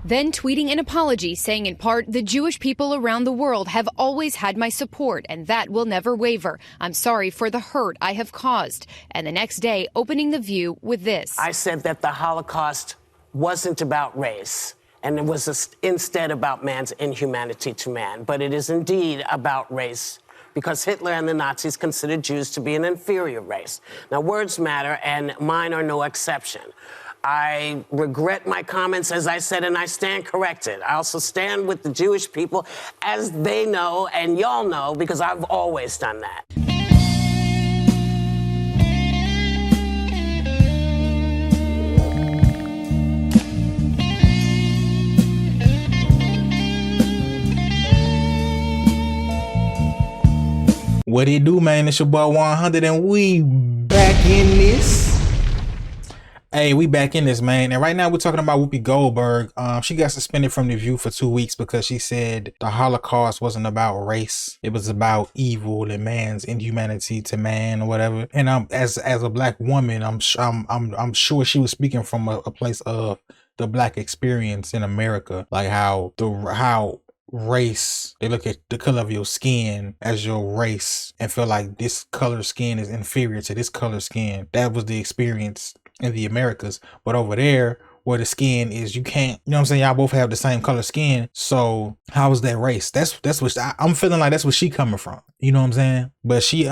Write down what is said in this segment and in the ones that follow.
Then tweeting an apology saying in part, the Jewish people around the world have always had my support and that will never waver. I'm sorry for the hurt I have caused. And the next day, opening The View with this. I said that the Holocaust wasn't about race, and it was instead about man's inhumanity to man. But it is indeed about race, because Hitler and the Nazis considered Jews to be an inferior race. Now, words matter, and mine are no exception. I regret my comments, as I said, and I stand corrected. I also stand with the Jewish people, as they know, and y'all know, because I've always done that. What it do, man? It's your boy 100, and we back in this. Hey, we back in this, man. And right now we're talking about Whoopi Goldberg. She got suspended from The View for 2 weeks because she said the Holocaust wasn't about race. It was about evil and man's inhumanity to man or whatever. And as a black woman, I'm sure she was speaking from a place of the black experience in America, like how race, they look at the color of your skin as your race and feel like this color skin is inferior to this color skin. That was the experience in the Americas. But over there, where the skin is, you can't, you know what I'm saying, y'all both have the same color skin, so how is that race? That's what I'm feeling like. That's where she coming from, you know what I'm saying? But she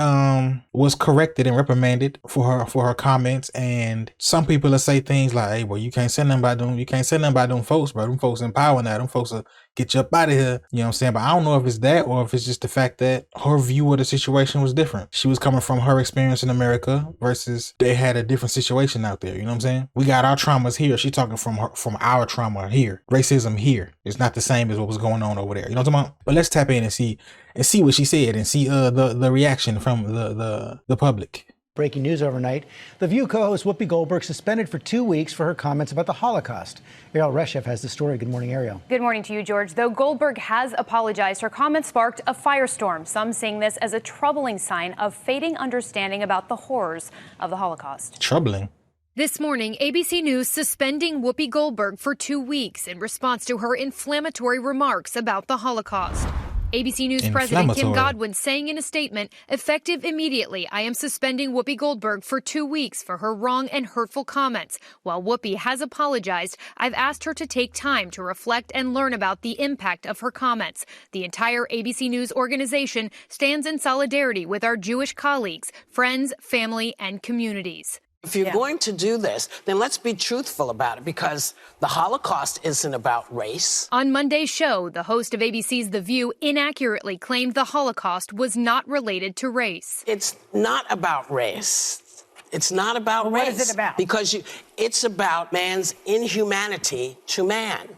was corrected and reprimanded for her comments. And some people will say things like, hey, well, you can't say nothing about them folks, bro. Them folks in power now. Them folks will get you up out of here, you know what I'm saying? But I don't know if it's that or if it's just the fact that her view of the situation was different. She was coming from her experience in America versus they had a different situation out there, you know what I'm saying? We got our traumas here. She talking from our trauma here. Racism here is not the same as what was going on over there, you know what I'm talking about? But let's tap in and see what she said and see the reaction from the public. Breaking news overnight. The View co-host Whoopi Goldberg suspended for 2 weeks for her comments about the Holocaust. Ariel Reshef has the story. Good morning, Ariel. Good morning to you, George. Though Goldberg has apologized, her comments sparked a firestorm, some seeing this as a troubling sign of fading understanding about the horrors of the Holocaust. Troubling? This morning, ABC News suspending Whoopi Goldberg for 2 weeks in response to her inflammatory remarks about the Holocaust. ABC News President Kim Godwin saying in a statement, effective immediately, I am suspending Whoopi Goldberg for 2 weeks for her wrong and hurtful comments. While Whoopi has apologized, I've asked her to take time to reflect and learn about the impact of her comments. The entire ABC News organization stands in solidarity with our Jewish colleagues, friends, family, and communities. If you're going to do this, then let's be truthful about it, because the Holocaust isn't about race. On Monday's show, the host of ABC's The View inaccurately claimed the Holocaust was not related to race. It's not about race. It's not about race. What is it about? Because it's about man's inhumanity to man.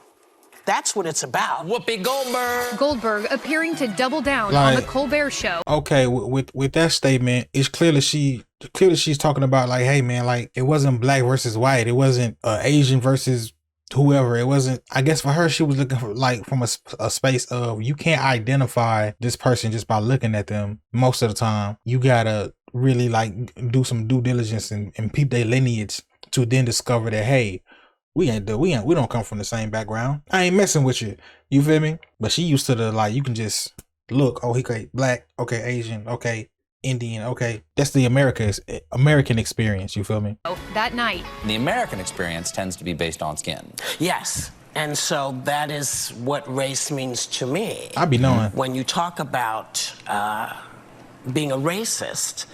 That's what it's about. Whoopi Goldberg. Goldberg appearing to double down on the Colbert Show. Okay, with that statement, it's clearly she's talking about like, hey man, like it wasn't black versus white, it wasn't Asian versus whoever. It wasn't. I guess for her, she was looking for like from a space of you can't identify this person just by looking at them. Most of the time, you gotta really like do some due diligence and peep their lineage to then discover that hey, we don't come from the same background. I ain't messing with you. You feel me? But she used to the like you can just look. Oh, he okay, black. Okay, Asian. Okay, Indian. Okay, that's the American experience. You feel me? That night, the American experience tends to be based on skin. Yes. And so that is what race means to me. I be knowing. When you talk about being a racist,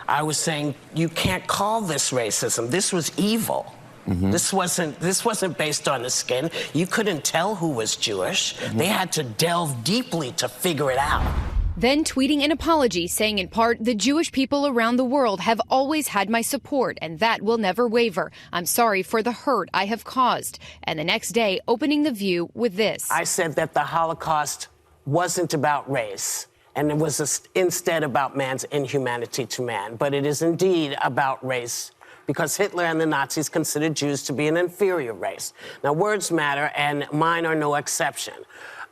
I was saying you can't call this racism. This was evil. Mm-hmm. This wasn't based on the skin. You couldn't tell who was Jewish. Mm-hmm. They had to delve deeply to figure it out. Then tweeting an apology saying in part, the Jewish people around the world have always had my support and that will never waver. I'm sorry for the hurt I have caused. And the next day, opening The View with this. I said that the Holocaust wasn't about race, and it was instead about man's inhumanity to man. But it is indeed about race, because Hitler and the Nazis considered Jews to be an inferior race. Now, words matter, and mine are no exception.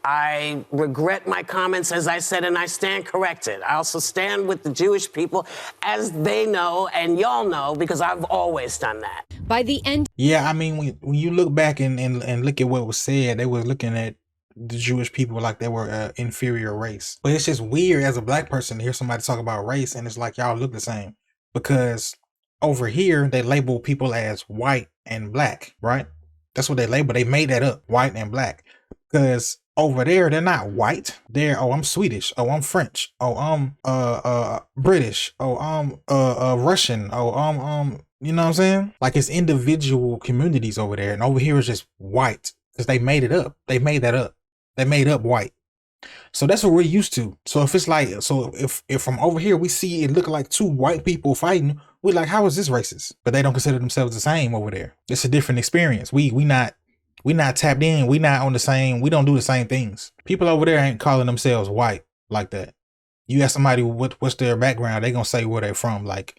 I regret my comments, as I said, and I stand corrected. I also stand with the Jewish people, as they know and y'all know, because I've always done that. By the end, yeah, I mean, when you look back and look at what was said, they were looking at the Jewish people like they were an inferior race. But it's just weird as a black person to hear somebody talk about race, and it's like y'all look the same, because over here they label people as white and black, right? That's what they label. They made that up, white and black, because over there they're not white. They're, oh, I'm Swedish, oh, I'm French, oh, I'm British, oh, I'm Russian, oh, you know what I'm saying? Like, it's individual communities over there, and over here is just white, because they made it up. They made that up. They made up white. So that's what we're used to. So if it's like, so if from over here we see it look like two white people fighting, we're like, how is this racist? But they don't consider themselves the same over there. It's a different experience. We not tapped in. We not on the same. We don't do the same things. People over there ain't calling themselves white like that. You ask somebody what's their background, they gonna say where they're from. Like,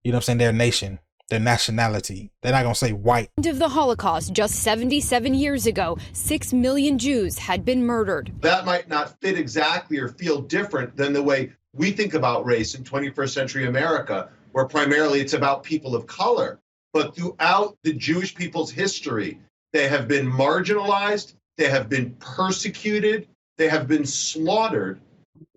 you know what I'm saying? Their nation, their nationality. They're not gonna say white. End of the Holocaust, just 77 years ago, 6 million Jews had been murdered. That might not fit exactly or feel different than the way we think about race in 21st century America, where primarily it's about people of color. But throughout the Jewish people's history, they have been marginalized, they have been persecuted, they have been slaughtered,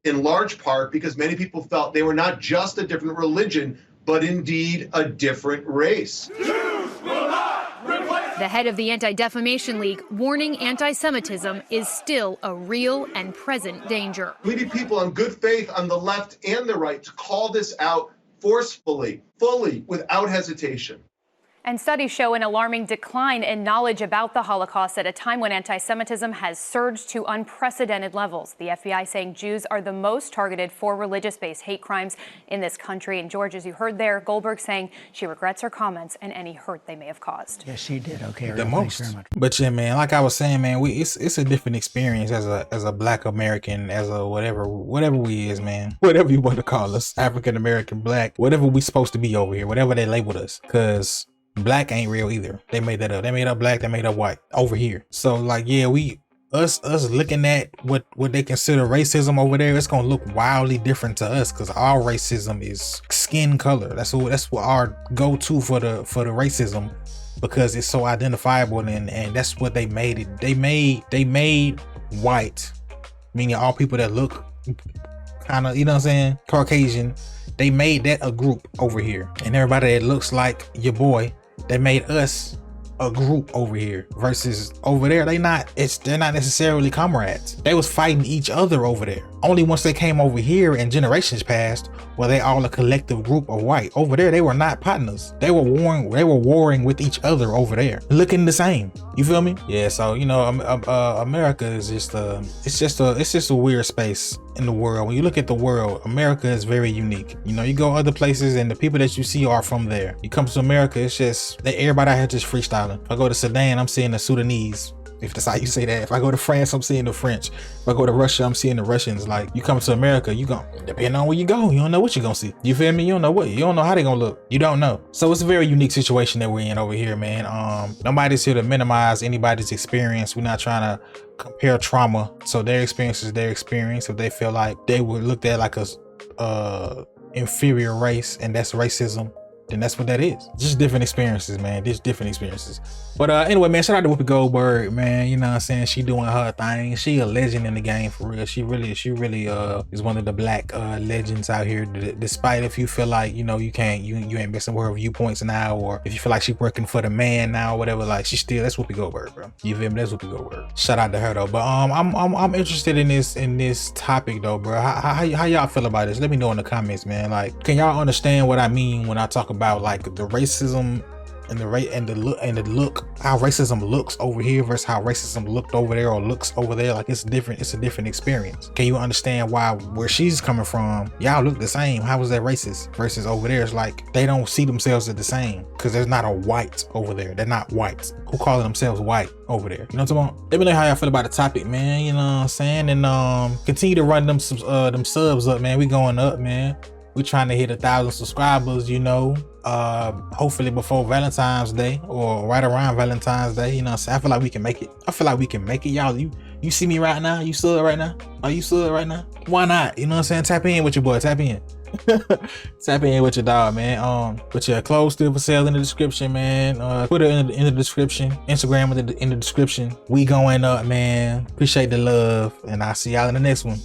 in large part because many people felt they were not just a different religion, but indeed a different race. The head of the Anti-Defamation League warning anti-Semitism is still a real and present danger. We need people on good faith on the left and the right to call this out forcefully, fully, without hesitation. And studies show an alarming decline in knowledge about the Holocaust at a time when anti-Semitism has surged to unprecedented levels. The FBI saying Jews are the most targeted for religious-based hate crimes in this country. And George, as you heard there, Goldberg saying she regrets her comments and any hurt they may have caused. Yes, she did. Okay, The Ariel, thanks most. very much. But yeah, man, like I was saying, man, it's a different experience as a black American, as a whatever we is, man. Whatever you want to call us, African American, black, whatever we supposed to be over here, whatever they labeled us, because black ain't real either. They made that up. They made up black, they made up white over here. So like, yeah, us looking at what they consider racism over there, it's gonna look wildly different to us, because our racism is skin color. That's what our go-to for the racism, because it's so identifiable, and that's what they made it. They made white, meaning all people that look kind of, you know what I'm saying, Caucasian. They made that a group over here, and everybody that looks like your boy, they made us a group over here, versus over there they're not necessarily comrades. They was fighting each other over there. Only once they came over here and generations passed were they all a collective group of white. Over there they were not partners. They were warring with each other over there, looking the same. You feel me? Yeah, so you know, America is just a weird space in the world. When you look at the world, America is very unique. You know, you go other places and the people that you see are from there. You come to America, it's just everybody out here just freestyling. If I go to Sudan, I'm seeing the Sudanese, if that's how you say that. If I go to France, I'm seeing the French. If I go to Russia, I'm seeing the Russians. Like, you come to America, you gon' depending on where you go, you don't know what you're gonna see. You feel me? You don't know how they gonna look. You don't know. So it's a very unique situation that we're in over here, man. Nobody's here to minimize anybody's experience. We're not trying to compare trauma. So their experience is their experience. If they feel like they were looked at like a inferior race, and that's racism, then that's what that is. Just different experiences, man. Just different experiences. But anyway, man, shout out to Whoopi Goldberg, man. You know what I'm saying? She doing her thing. She a legend in the game for real. She really is one of the black legends out here. Despite if you feel like, you know, you ain't messing with her viewpoints now, or if you feel like she working for the man now or whatever, like that's Whoopi Goldberg, bro. You feel me? That's Whoopi Goldberg. Shout out to her though. But I'm interested in this topic though, bro. How y'all feel about this? Let me know in the comments, man. Like, can y'all understand what I mean when I talk about like the racism and the look, how racism looks over here versus how racism looked over there or looks over there? Like, it's different. It's a different experience. Can you understand why where she's coming from, y'all look the same? How was that racist? Versus over there, it's like they don't see themselves as the same, because there's not a white over there. They're not whites who calling themselves white over there. You know what I'm talking about? Let me know how y'all feel about the topic, man. You know what I'm saying? And continue to run them subs up, man. We going up, man. We trying to hit 1,000 subscribers, you know, hopefully before Valentine's Day or right around Valentine's Day. You know what I'm saying? I feel like we can make it. Y'all, You see me right now? You stood right now? Are you stood right now? Why not? You know what I'm saying? Tap in with your boy. Tap in. Tap in with your dog, man. But yeah, clothes still for sale in the description, man. Twitter in the description. Instagram in the description. We going up, man. Appreciate the love, and I'll see y'all in the next one.